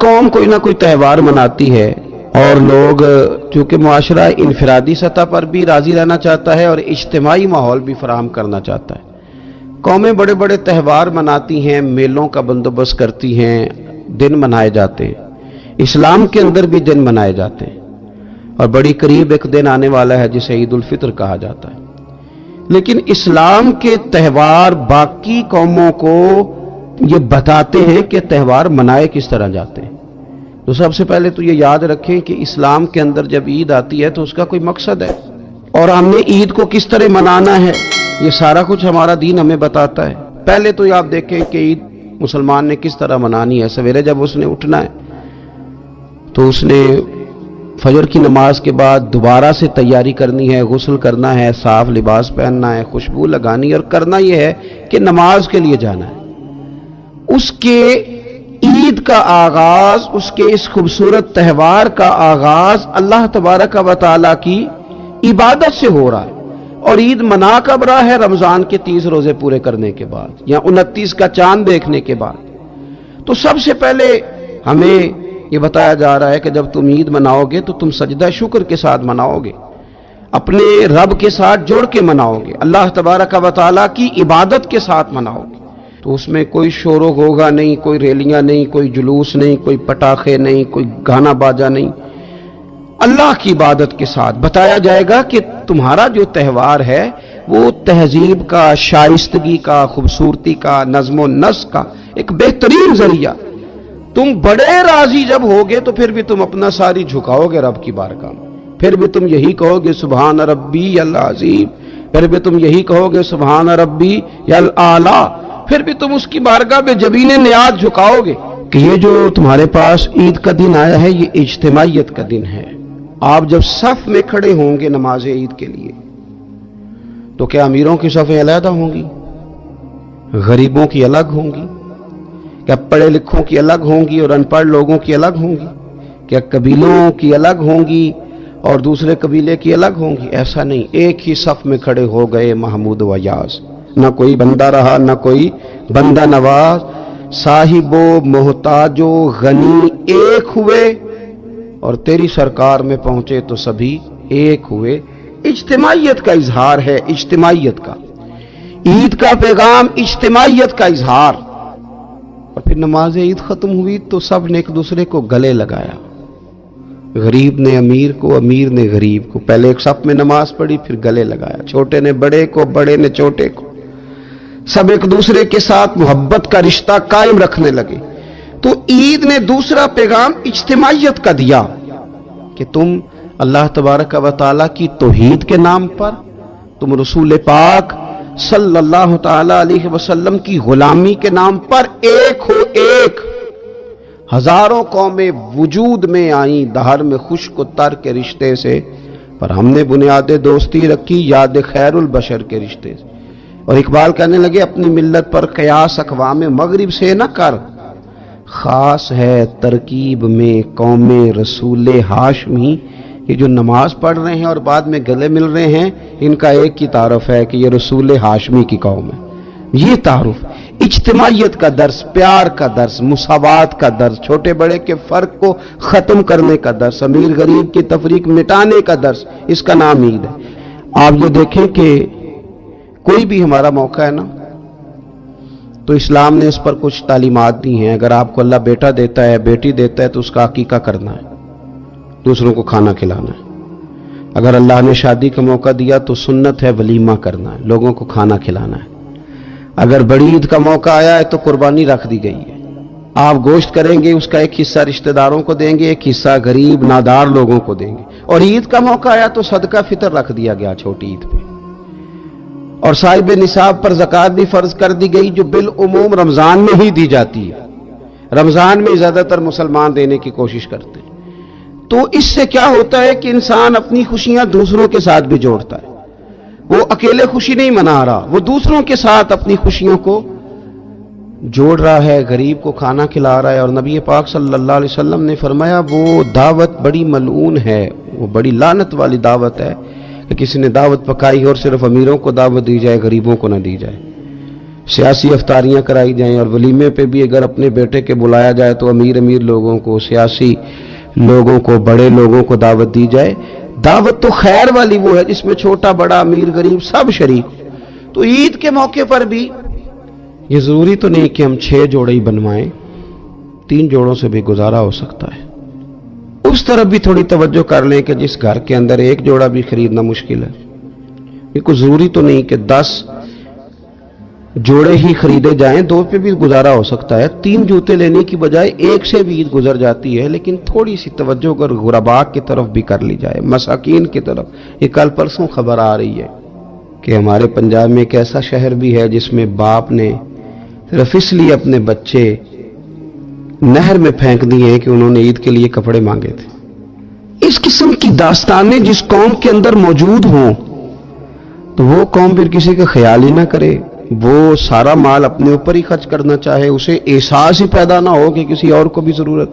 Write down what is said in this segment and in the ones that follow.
قوم کوئی نہ کوئی تہوار مناتی ہے اور لوگ چونکہ معاشرہ انفرادی سطح پر بھی راضی رہنا چاہتا ہے اور اجتماعی ماحول بھی فراہم کرنا چاہتا ہے، قومیں بڑے بڑے تہوار مناتی ہیں، میلوں کا بندوبست کرتی ہیں، دن منائے جاتے ہیں۔ اسلام کے اندر بھی دن منائے جاتے ہیں اور بڑی قریب ایک دن آنے والا ہے جسے عید الفطر کہا جاتا ہے، لیکن اسلام کے تہوار باقی قوموں کو یہ بتاتے ہیں کہ تہوار منائے کس طرح جاتے ہیں۔ تو سب سے پہلے تو یہ یاد رکھیں کہ اسلام کے اندر جب عید آتی ہے تو اس کا کوئی مقصد ہے، اور ہم نے عید کو کس طرح منانا ہے یہ سارا کچھ ہمارا دین ہمیں بتاتا ہے۔ پہلے تو آپ دیکھیں کہ عید مسلمان نے کس طرح منانی ہے۔ سویرے جب اس نے اٹھنا ہے تو اس نے فجر کی نماز کے بعد دوبارہ سے تیاری کرنی ہے، غسل کرنا ہے، صاف لباس پہننا ہے، خوشبو لگانی ہے، اور کرنا یہ ہے کہ نماز کے لیے جانا ہے۔ اس کے عید کا آغاز، اس کے اس خوبصورت تہوار کا آغاز اللہ تبارک و تعالیٰ کی عبادت سے ہو رہا ہے، اور عید منا کب رہا ہے؟ رمضان کے 30 روزے پورے کرنے کے بعد یا 29 کا چاند دیکھنے کے بعد۔ تو سب سے پہلے ہمیں یہ بتایا جا رہا ہے کہ جب تم عید مناؤ گے تو تم سجدہ شکر کے ساتھ مناؤ گے، اپنے رب کے ساتھ جڑ کے مناؤ گے، اللہ تبارک و تعالیٰ کی عبادت کے ساتھ مناؤ گے۔ تو اس میں کوئی شور و غوغا نہیں، کوئی ریلیاں نہیں، کوئی جلوس نہیں، کوئی پٹاخے نہیں، کوئی گانا باجا نہیں، اللہ کی عبادت کے ساتھ بتایا جائے گا کہ تمہارا جو تہوار ہے وہ تہذیب کا، شائستگی کا، خوبصورتی کا، نظم و نسق کا ایک بہترین ذریعہ۔ تم بڑے راضی جب ہوگے تو پھر بھی تم اپنا ساری جھکاؤ گے رب کی بارگاہ میں، پھر بھی تم یہی کہو گے سبحان ربی العظیم، پھر بھی تم یہی کہو گے سبحان ربی الاعلی، پھر بھی تم اس کی بارگاہ میں جبین نیاز جھکاؤ گے کہ یہ جو تمہارے پاس عید کا دن آیا ہے یہ اجتماعیت کا دن ہے۔ آپ جب صف میں کھڑے ہوں گے نماز عید کے لیے تو کیا امیروں کی صفیں علیحدہ ہوں گی؟ غریبوں کی الگ ہوں گی؟ کیا پڑھے لکھوں کی الگ ہوں گی اور ان پڑھ لوگوں کی الگ ہوں گی؟ کیا قبیلوں کی الگ ہوں گی اور دوسرے قبیلے کی الگ ہوں گی؟ ایسا نہیں، ایک ہی صف میں کھڑے ہو گئے محمود و یاز، نہ کوئی بندہ رہا نہ کوئی بندہ نواز، صاحب و محتاج و غنی ایک ہوئے اور تیری سرکار میں پہنچے تو سبھی ایک ہوئے۔ اجتماعیت کا اظہار ہے، اجتماعیت کا عید کا پیغام، اجتماعیت کا اظہار۔ اور پھر نماز عید ختم ہوئی تو سب نے ایک دوسرے کو گلے لگایا، غریب نے امیر کو، امیر نے غریب کو، پہلے ایک صف میں نماز پڑھی پھر گلے لگایا، چھوٹے نے بڑے کو، بڑے نے چھوٹے کو، سب ایک دوسرے کے ساتھ محبت کا رشتہ قائم رکھنے لگے۔ تو عید نے دوسرا پیغام اجتماعیت کا دیا کہ تم اللہ تبارک و تعالیٰ کی توحید کے نام پر، تم رسول پاک صلی اللہ تعالی علیہ وسلم کی غلامی کے نام پر ایک ہو، ایک۔ ہزاروں قومیں وجود میں آئیں دہر میں خشک و تر کے رشتے سے، پر ہم نے بنیاد دوستی رکھی یاد خیر البشر کے رشتے سے۔ اور اقبال کہنے لگے اپنی ملت پر قیاس اقوام مغرب سے نہ کر، خاص ہے ترکیب میں قوم رسول ہاشمی۔ یہ جو نماز پڑھ رہے ہیں اور بعد میں گلے مل رہے ہیں، ان کا ایک ہی تعارف ہے کہ یہ رسول ہاشمی کی قوم ہے۔ یہ تعارف اجتماعیت کا درس، پیار کا درس، مساوات کا درس، چھوٹے بڑے کے فرق کو ختم کرنے کا درس، امیر غریب کی تفریق مٹانے کا درس، اس کا نام عید ہے۔ آپ یہ دیکھیں کہ کوئی بھی ہمارا موقع ہے نا تو اسلام نے اس پر کچھ تعلیمات دی ہیں۔ اگر آپ کو اللہ بیٹا دیتا ہے، بیٹی دیتا ہے تو اس کا عقیقہ کرنا ہے، دوسروں کو کھانا کھلانا ہے۔ اگر اللہ نے شادی کا موقع دیا تو سنت ہے ولیمہ کرنا ہے، لوگوں کو کھانا کھلانا ہے۔ اگر بڑی عید کا موقع آیا ہے تو قربانی رکھ دی گئی ہے، آپ گوشت کریں گے، اس کا ایک حصہ رشتہ داروں کو دیں گے، ایک حصہ غریب نادار لوگوں کو دیں گے۔ اور عید کا موقع آیا تو صدقہ فطر رکھ دیا گیا چھوٹی عید پہ، اور صاحب نصاب پر زکوٰۃ بھی فرض کر دی گئی جو بالعموم رمضان میں ہی دی جاتی ہے۔ رمضان میں زیادہ تر مسلمان دینے کی کوشش کرتے ہیں۔ تو اس سے کیا ہوتا ہے کہ انسان اپنی خوشیاں دوسروں کے ساتھ بھی جوڑتا ہے، وہ اکیلے خوشی نہیں منا رہا، وہ دوسروں کے ساتھ اپنی خوشیوں کو جوڑ رہا ہے، غریب کو کھانا کھلا رہا ہے۔ اور نبی پاک صلی اللہ علیہ وسلم نے فرمایا وہ دعوت بڑی ملعون ہے، وہ بڑی لعنت والی دعوت ہے کہ کسی نے دعوت پکائی اور صرف امیروں کو دعوت دی جائے، غریبوں کو نہ دی جائے۔ सियासी अफ्तारियां कराई जाएं, और वलीमे पे भी अगर अपने बेटे के बुलाया जाए तो अमीर अमीर लोगों को, सियासी लोगों को, बड़े लोगों को दावत दी जाए। दावत तो खैर वाली वो है जिसमें छोटा बड़ा अमीर गरीब सब शरीक। तो ईद के मौके पर भी ये जरूरी तो नहीं कि हम 6 जोड़े ही बनवाएं, 3 जोड़ों से भी गुजारा हो सकता है। उस तरफ भी थोड़ी तवज्जो कर लें कि जिस घर के अंदर 1 जोड़ा भी खरीदना मुश्किल है, ये कोई जरूरी तो नहीं कि 10 जोड़े ही खरीदे जाएं, 2 पे भी गुजारा हो सकता है। 3 जूते लेने की बजाय 1 से भी ईद गुजर जाती है, लेकिन थोड़ी सी तवज्जो अगर गुरबा की तरफ भी कर ली जाए, मसाकीन की तरफ। ये कल परसों खबर आ रही है कि हमारे पंजाब में एक ऐसा शहर भी है जिसमें बाप ने सिर्फ इसलिए अपने बच्चे नहर में फेंक दिए कि उन्होंने ईद के लिए कपड़े मांगे थे। इस किस्म की दास्तानें जिस कौम के अंदर मौजूद हों तो वो कौम फिर किसी का ख्याल ही ना करे, वो सारा माल अपने ऊपर ही खर्च करना चाहे, उसे एहसास ही पैदा ना हो कि किसी और को भी जरूरत।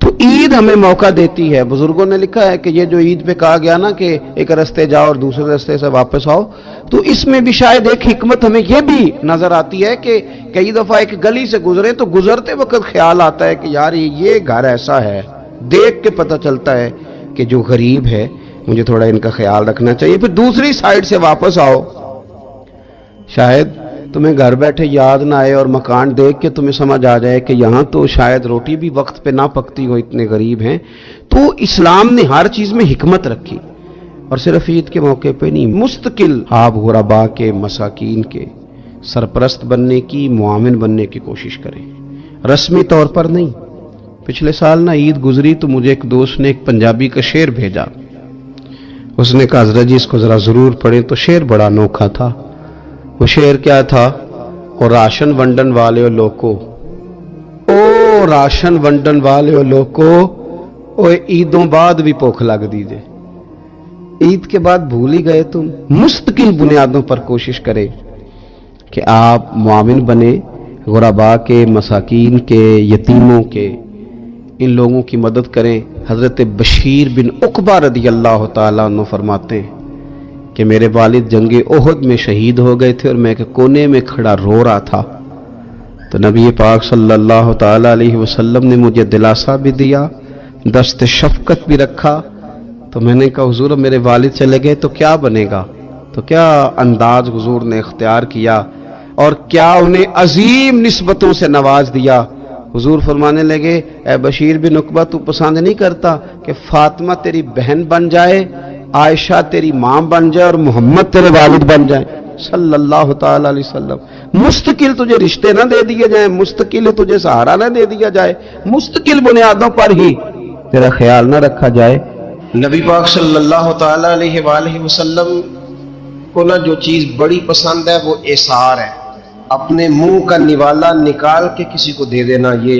तो ईद हमें मौका देती है। बुजुर्गों ने लिखा है कि ये जो ईद पे कहा गया ना कि एक रास्ते जाओ और दूसरे रास्ते से वापस आओ, तो इसमें भी शायद एक हिकमत हमें यह भी नजर आती है कि कई दफा एक गली से गुजरे तो गुजरते वक्त ख्याल आता है कि यार ये घर ऐसा है, देख के पता चलता है कि जो गरीब है मुझे थोड़ा इनका ख्याल रखना चाहिए। फिर दूसरी साइड से वापस आओ, शायद तुम्हें घर बैठे याद ना आए और मकान देख के तुम्हें समझ आ जाए कि यहां तो शायद रोटी भी वक्त पे ना पकती हो, इतने गरीब हैं। तो इस्लाम ने हर चीज में हिकमत रखी, और सिर्फ ईद के मौके पे नहीं, मुस्तकिल आप गुरबा के, मसाकीन के सरपरस्त बनने की, मुआमिन बनने की कोशिश करें, रस्मी तौर पर नहीं। पिछले साल ना ईद गुजरी तो मुझे एक दोस्त ने एक पंजाबी का शेर भेजा। उसने कहा हजरत जी इसको जरा जरूर पढ़ें। तो शेर बड़ा अनोखा था। वो शेर क्या था? और राशन वंडन वाले लोको, ओ राशन वंडन वाले लोको, ओ ईदों बाद भी भुख लग दीजे। ईद के बाद भूल ही गए तुम। मुस्तकिल बुनियादों पर कोशिश करें कि आप मुआविन बने, गुरबा के, मसाकीन के, यतीमों के, इन लोगों की मदद करें। हजरत बशीर बिन उकबा रदी अल्लाह ताला अन्हु फरमाते हैं कि मेरे वालिद जंगे ओहद में शहीद हो गए थे और मैं एक कोने में खड़ा रो रहा था। तो नबी पाक सल्लल्लाहु ताला अलैहि वसल्लम ने मुझे दिलासा भी दिया, दस्त शफकत भी रखा। तो मैंने कहा हुजूर मेरे वालिद चले गए तो क्या बनेगा? तो क्या अंदाज हुजूर ने इख्तियार किया और क्या उन्हें अजीम निस्बतों से नवाज दिया। हुजूर फरमाने लगे, ए बशीर बिन उकबा तू पसंद नहीं करता कि फातिमा तेरी बहन बन जाए, आयशा तेरी मां बन जाए और मोहम्मद तेरे वालिद बन जाए सल्लल्लाहु ताला अलैहि वसल्लम। मुस्तकिल तुझे रिश्ते ना दे दिए जाए, मुस्तकिल तुझे सहारा ना दे दिया जाए, मुस्तकिल बुनियादों पर ही तेरा ख्याल ना रखा जाए। नबी पाक सल्लल्लाहु ताला अलैहि वसल्लम को ना जो चीज बड़ी पसंद है वो एसार है। अपने मुंह का निवाला निकाल के किसी को दे देना, ये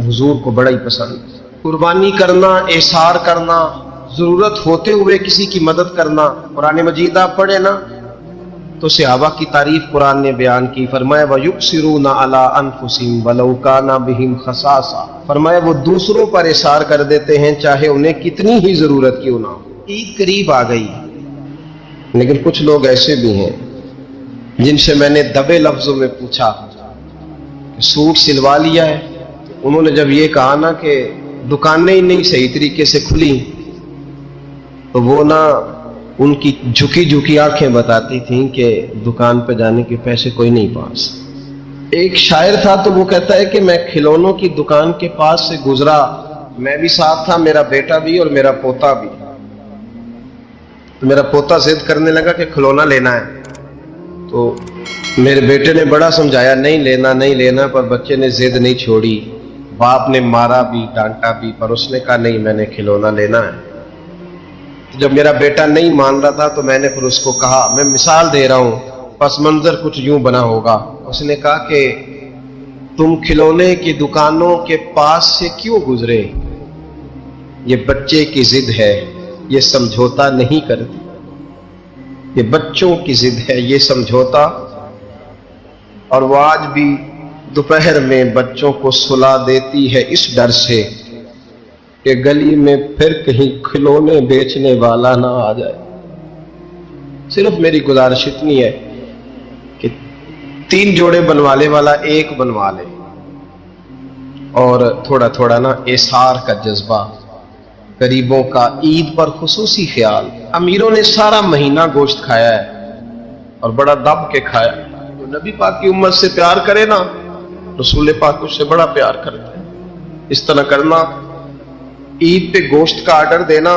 हुजूर को बड़ा ही पसंद है। कुर्बानी करना, एसार करना, जरूरत होते हुए किसी की मदद करना। कुरान मजीद आप पढ़े ना तो सहाबा की तारीफ कुरान ने बयान की। फरमाया वयुक्सिरूना अला अनफुसिहिम वलौ काना बिहिम खसासा। फरमाया वो दूसरों पर एसार कर देते हैं चाहे उन्हें कितनी ही जरूरत क्यों ना हो। ईद करीब आ गई, लेकिन कुछ लोग ऐसे भी हैं जिनसे मैंने दबे लफ्जों में पूछा कि सूट सिलवा लिया है। उन्होंने जब ये कहा ना कि दुकानें ही नहीं सही तरीके से खुली, तो वो ना उनकी झुकी झुकी आंखें बताती थीं कि दुकान पे जाने के पैसे कोई नहीं पास। एक शायर था तो वो कहता है कि मैं खिलौनों की दुकान के पास से गुजरा, मैं भी साथ था, मेरा बेटा भी और मेरा पोता भी। तो मेरा पोता जिद करने लगा कि खिलौना लेना है, तो मेरे बेटे ने बड़ा समझाया नहीं लेना नहीं लेना, पर बच्चे ने जिद नहीं छोड़ी। बाप ने मारा भी, डांटा भी, पर उसने कहा नहीं मैंने खिलौना लेना है। तो जब मेरा बेटा नहीं मान रहा था तो मैंने फिर उसको कहा, मैं मिसाल दे रहा हूं, पस मंजर कुछ यूं बना होगा। उसने कहा कि तुम खिलौने की दुकानों के पास से क्यों गुजरे? ये बच्चे की जिद है, ये समझौता नहीं करती। ये बच्चों की जिद है, ये समझौता। और वो आज भी दोपहर में बच्चों को सुला देती है इस डर से कि गली में फिर कहीं खिलौने बेचने वाला ना आ जाए। सिर्फ मेरी गुजारिश इतनी है कि 3 जोड़े बनवाले वाला एक बनवा ले, और थोड़ा थोड़ा ना एसार का जज्बा, गरीबों का ईद पर खुसूसी ख्याल। अमीरों ने सारा महीना गोश्त खाया है और बड़ा दब के खाया। तो नबी पाक की उम्मत से प्यार करे ना, रसूल पाक उससे बड़ा प्यार करते हैं। इस तरह करना, ईद पे गोश्त का आर्डर देना,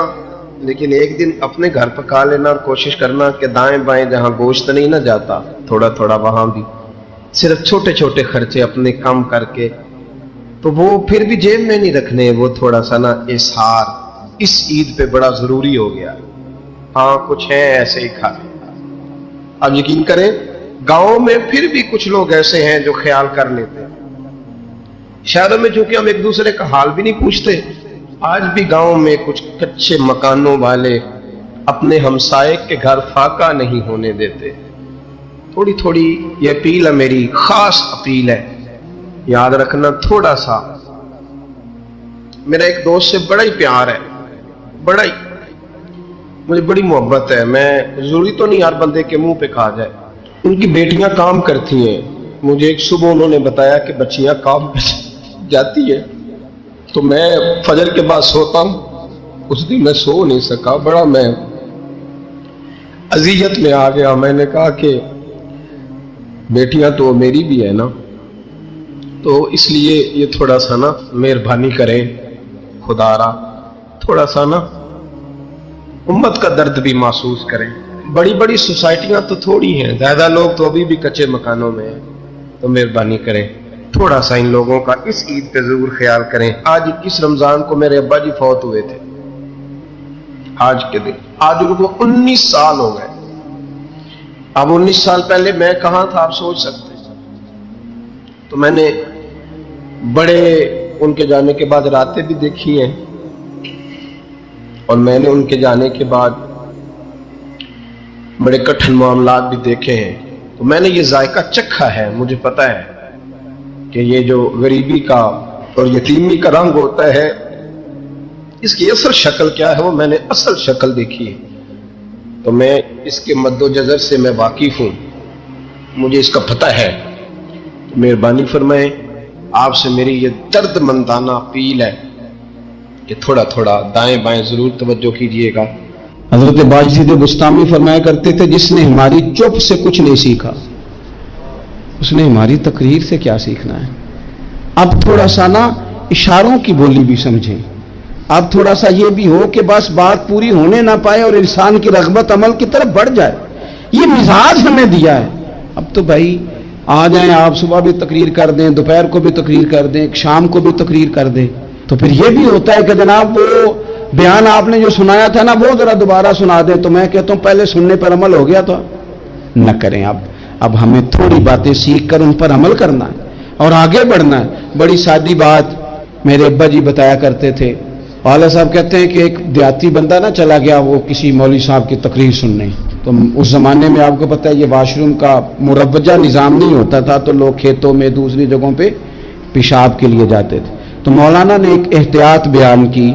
लेकिन एक दिन अपने घर पका लेना और कोशिश करना कि दाएं बाएं जहां गोश्त नहीं ना जाता, थोड़ा थोड़ा वहां भी सिर्फ छोटे छोटे खर्चे अपने कम करके, तो वो फिर भी जेब में नहीं रखने, वो थोड़ा सा ना इजहार इस ईद पे बड़ा जरूरी हो गया। हाँ, कुछ है ऐसे ही खा। अब यकीन करें, गांव में फिर भी कुछ लोग ऐसे हैं जो ख्याल कर लेते हैं। शहरों में चूंकि हम एक दूसरे का हाल भी नहीं पूछते, आज भी गांव में कुछ कच्चे मकानों वाले अपने हमसाए के घर फाका नहीं होने देते। थोड़ी थोड़ी ये अपील है, मेरी खास अपील है, याद रखना। थोड़ा सा, मेरा एक दोस्त से बड़ा ही प्यार है, बड़ा ही, मुझे बड़ी मोहब्बत है। मैं जरूरी तो नहीं हर बंदे के मुंह पे कहा जाए। उनकी बेटियां काम करती हैं। मुझे एक सुबह उन्होंने बताया कि बच्चियां काम पे जाती है, तो मैं फजर के बाद सोता हूं। उस दिन मैं सो नहीं सका, बड़ा मैं अजियत में आ गया। मैंने कहा कि बेटियां तो मेरी भी है ना, तो इसलिए ये थोड़ा सा ना मेहरबानी करें, खुदारा थोड़ा सा ना उम्मत का दर्द भी महसूस करें। बड़ी बड़ी सोसाइटियां तो थोड़ी हैं, ज्यादा लोग तो अभी भी कच्चे मकानों में हैं, तो मेहरबानी करें थोड़ा सा इन लोगों का इस ईद पे जरूर ख्याल करें। आज 21 रमजान को मेरे अब्बा जी फौत हुए थे, आज के दिन। आज उनको 19 साल हो गए। अब 19 साल पहले मैं कहां था, आप सोच सकते हैं। तो मैंने बड़े उनके जाने के बाद रातें भी देखी हैं, और मैंने उनके जाने के बाद बड़े कठिन मामलात भी देखे हैं। तो मैंने ये जायका चखा है, मुझे पता है कि ये जो गरीबी का और यतीमी का रंग होता है, इसकी असल शक्ल क्या है, वो मैंने असल शक्ल देखी है। तो मैं इसके मद्दोजर से मैं वाकिफ हूं, मुझे इसका पता है। तो मेहरबानी फरमाएं, आपसे मेरी ये दर्दमंदाना अपील है कि थोड़ा थोड़ा दाएं बाएं जरूर तवज्जो कीजिएगा। हजरत बाजिद बुस्तामी फरमाया करते थे, जिसने हमारी चुप से कुछ नहीं सीखा, उसने हमारी तकरीर से क्या सीखना है। अब थोड़ा सा ना इशारों की बोली भी समझें। अब थोड़ा सा ये भी हो कि बस बात पूरी होने ना पाए और इंसान की रग़बत अमल की तरफ बढ़ जाए। ये मिजाज हमें दिया है। अब तो भाई आ जाएं, आप सुबह भी तकरीर कर दें, दोपहर को भी तकरीर कर दें, शाम को भी तकरीर कर दें, तो फिर ये भी होता है कि जनाब वो बयान आपने जो सुनाया था ना, वो जरा दोबारा सुना दें। तो मैं कहता हूं पहले सुनने पर अमल हो गया तो न करें। अब हमें थोड़ी बातें सीख कर उन पर अमल करना है और आगे बढ़ना है। बड़ी सादी बात मेरे अब्बा जी बताया करते थे। वाला साहब कहते हैं कि एक देहाती बंदा ना चला गया वो किसी मौलवी साहब की तकरीर सुनने। तो उस जमाने में आपको पता है ये वाशरूम का मुरव्वजा निज़ाम नहीं होता था, तो लोग खेतों में दूसरी जगहों पे पेशाब के लिए जाते थे। तो मौलाना ने एक एहतियात बयान की।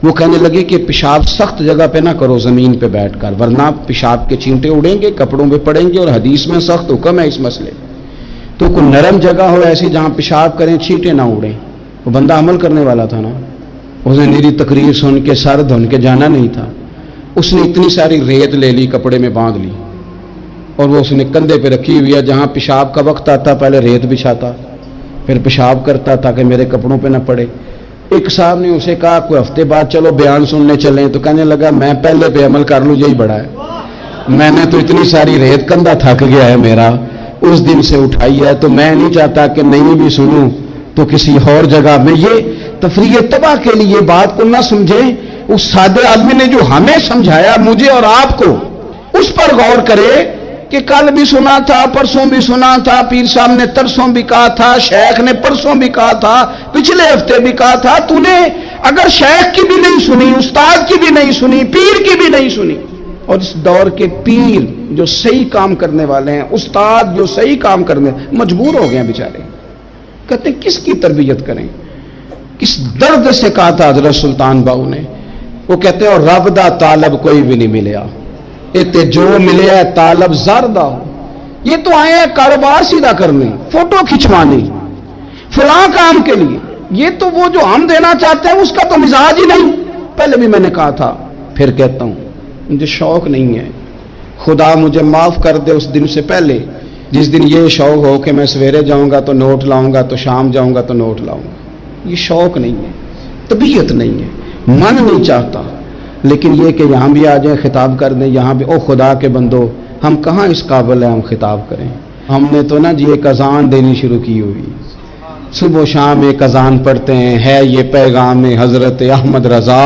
वो कहने लगे कि पेशाब सख्त जगह पे ना करो, जमीन पे बैठकर, वरना पेशाब के चींटे उड़ेंगे, कपड़ों पे पड़ेंगे, और हदीस में सख्त हुक्म है इस मसले। तो कोई नरम जगह हो ऐसी जहां पेशाब करें, छींटे ना उड़ें। वो बंदा अमल करने वाला था ना, उसने मेरी तकरीर सुन के सर धुन के जाना नहीं था। उसने इतनी सारी रेत ले ली, कपड़े में बांध ली, और वो उसने कंधे पे रखी हुई है। जहां पेशाब का वक्त आता पहले रेत बिछाता, फिर पेशाब करता ताकि मेरे कपड़ों पे ना पड़े। एक साहब ने उसे कहा कोई हफ्ते बाद चलो बयान सुनने चलें, तो कहने लगा मैं पहले पे अमल कर लूं, यही बड़ा है। मैंने तो इतनी सारी रेत, कंधा थक गया है मेरा, उस दिन से उठाई है, तो मैं नहीं चाहता कि नहीं भी सुनूं तो किसी और जगह में। ये तफरीह तबाह के लिए बात को ना समझें। उस सादे आदमी ने जो हमें समझाया, मुझे और आपको, उस पर गौर करें कि कल भी सुना था, परसों भी सुना था, पीर साहब ने तरसों भी कहा था, शेख ने परसों भी कहा था, पिछले हफ्ते भी कहा था। तूने अगर शेख की भी नहीं सुनी, उस्ताद की भी नहीं सुनी, पीर की भी नहीं सुनी, और इस दौर के पीर जो सही काम करने वाले हैं, उस्ताद जो सही काम करने मजबूर हो गए हैं बेचारे, कहते हैं किसकी तरबियत करें। किस दर्द से कहा था हजरत सुल्तान बाहू ने, वो कहते हैं और रब दा तालब कोई भी नहीं मिलया, इते जो मिले तालब ज़रदा हो। یہ تو آئے ہیں کاروبار سیدھا کرنے, فوٹو کھنچوانے, فلاں کام کے لیے. یہ تو وہ جو ہم دینا چاہتے ہیں اس کا تو مزاج ہی نہیں. پہلے بھی میں نے کہا تھا, پھر کہتا ہوں, مجھے شوق نہیں ہے. خدا مجھے معاف کر دے اس دن سے پہلے جس دن یہ شوق ہو کہ میں سویرے جاؤں گا تو نوٹ لاؤں گا, تو شام جاؤں گا تو نوٹ لاؤں گا. یہ شوق نہیں ہے, طبیعت نہیں ہے, من نہیں چاہتا. لیکن یہ کہ یہاں بھی آ جائیں خطاب کر دیں, یہاں بھی, او خدا کے بندو, ہم کہاں اس قابل ہیں ہم خطاب کریں. ہم نے تو نا جی ایک اذان دینی شروع کی ہوئی, صبح و شام ایک اذان پڑھتے ہیں, ہے یہ پیغام حضرت احمد رضا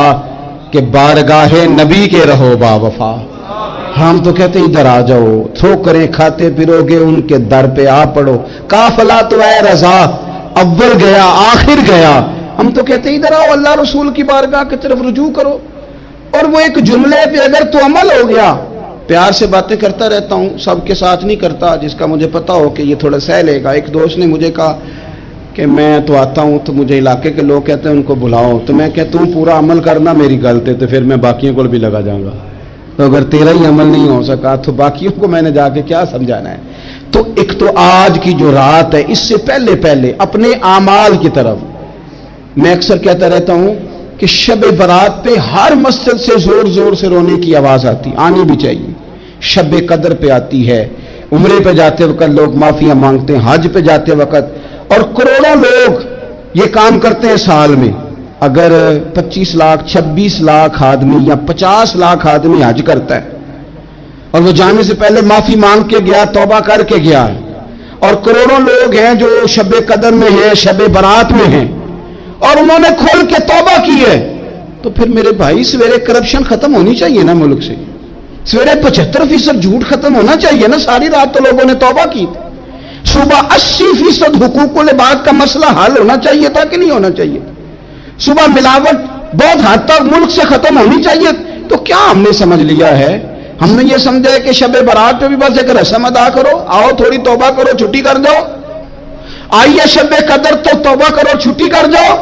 کہ بارگاہ نبی کے رہو با وفا. ہم تو کہتے ہیں ادھر آ جاؤ, ٹھوکریں کھاتے پھرو گے ان کے در پہ آ پڑو, قافلہ تو اے رضا اول گیا آخر گیا. ہم تو کہتے ہیں ادھر آؤ, اللہ رسول کی بارگاہ کی طرف رجوع کرو. اور وہ ایک جملے پہ اگر تو عمل ہو گیا, پیار سے باتیں کرتا رہتا ہوں, سب کے ساتھ نہیں کرتا, جس کا مجھے پتا ہو کہ یہ تھوڑا سہ لے گا. ایک دوست نے مجھے کہا کہ میں تو آتا ہوں تو مجھے علاقے کے لوگ کہتے ہیں ان کو بلاؤ, تو میں کہتا ہوں پورا عمل کرنا میری غلط ہے, تو پھر میں باقیوں کو بھی لگا جاؤں گا. تو اگر تیرا ہی عمل نہیں ہو سکا تو باقیوں کو میں نے جا کے کیا سمجھانا ہے. تو ایک تو آج کی جو رات ہے, اس سے پہلے اپنے اعمال کی طرف میں اکثر کہتا رہتا ہوں کہ شب برات پہ ہر مسجد سے زور زور سے رونے کی آواز آتی, آنی بھی چاہیے. شب قدر پہ آتی ہے, عمرے پہ جاتے وقت لوگ معافیاں مانگتے ہیں, حج پہ جاتے وقت, اور کروڑوں لوگ یہ کام کرتے ہیں سال میں. اگر 25 لاکھ 26 لاکھ آدمی یا 50 لاکھ آدمی حج کرتا ہے اور وہ جانے سے پہلے معافی مانگ کے گیا, توبہ کر کے گیا ہے, اور کروڑوں لوگ ہیں جو شب قدر میں ہیں, شب برات میں ہیں, اور انہوں نے کھول کے توبہ کی ہے, تو پھر میرے بھائی سویرے کرپشن ختم ہونی چاہیے نا ملک سے. سویرے 75% جھوٹ ختم ہونا چاہیے نا. ساری رات تو لوگوں نے توبہ کی تھی. صبح 80% حقوق العباد کا مسئلہ حل ہونا چاہیے تھا کہ نہیں ہونا چاہیے. صبح ملاوٹ بہت حد تک ملک سے ختم ہونی چاہیے. تو کیا ہم نے سمجھ لیا ہے, ہم نے یہ سمجھا ہے کہ شب برات پہ بھی بس ایک رسم ادا کرو, آؤ تھوڑی توبہ کرو چھٹی کر جاؤ, آئیے شب قدر تو توبہ کرو چھٹی کر جاؤ.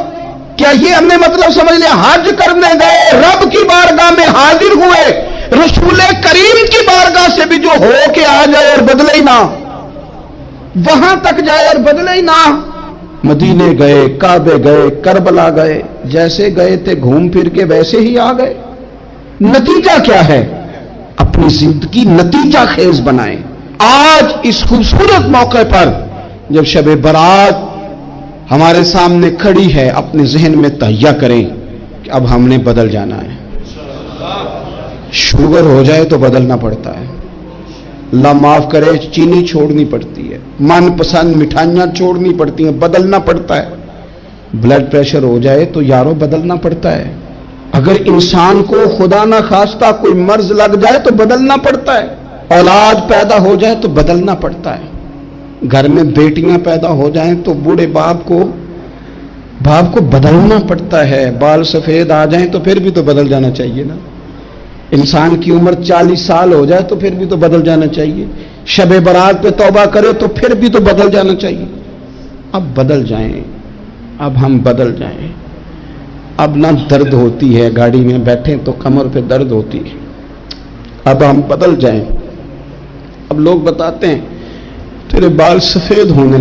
کیا یہ ہم نے مطلب سمجھ لیا؟ حج کرنے گئے, رب کی بارگاہ میں حاضر ہوئے, رسول کریم کی بارگاہ سے بھی جو ہو کے آ جائے اور بدلے ہی نہ, وہاں تک جائے اور بدلے ہی نہ. مدینے گئے, کعبے گئے, کربلا گئے, جیسے گئے تھے گھوم پھر کے ویسے ہی آ گئے. نتیجہ کیا ہے؟ اپنی زندگی نتیجہ خیز بنائیں. آج اس خوبصورت موقع پر جب شب برات ہمارے سامنے کھڑی ہے, اپنے ذہن میں تہیہ کریں کہ اب ہم نے بدل جانا ہے. شوگر ہو جائے تو بدلنا پڑتا ہے, اللہ معاف کرے, چینی چھوڑنی پڑتی ہے, من پسند مٹھائیاں چھوڑنی پڑتی ہیں, بدلنا پڑتا ہے. بلڈ پریشر ہو جائے تو یارو بدلنا پڑتا ہے. اگر انسان کو خدا نہ خواستہ کوئی مرض لگ جائے تو بدلنا پڑتا ہے. اولاد پیدا ہو جائے تو بدلنا پڑتا ہے. گھر میں بیٹیاں پیدا ہو جائیں تو بوڑھے باپ کو بدلنا پڑتا ہے. بال سفید آ جائیں تو پھر بھی تو بدل جانا چاہیے نا. انسان کی عمر 40 سال ہو جائے تو پھر بھی تو بدل جانا چاہیے. شب برات پہ توبہ کرے تو پھر بھی تو بدل جانا چاہیے. اب بدل جائیں, اب ہم بدل جائیں. اب نہ درد ہوتی ہے, گاڑی میں بیٹھیں تو کمر پہ درد ہوتی ہے. اب ہم بدل جائیں. اب لوگ بتاتے ہیں تیرے بال سفید ہونے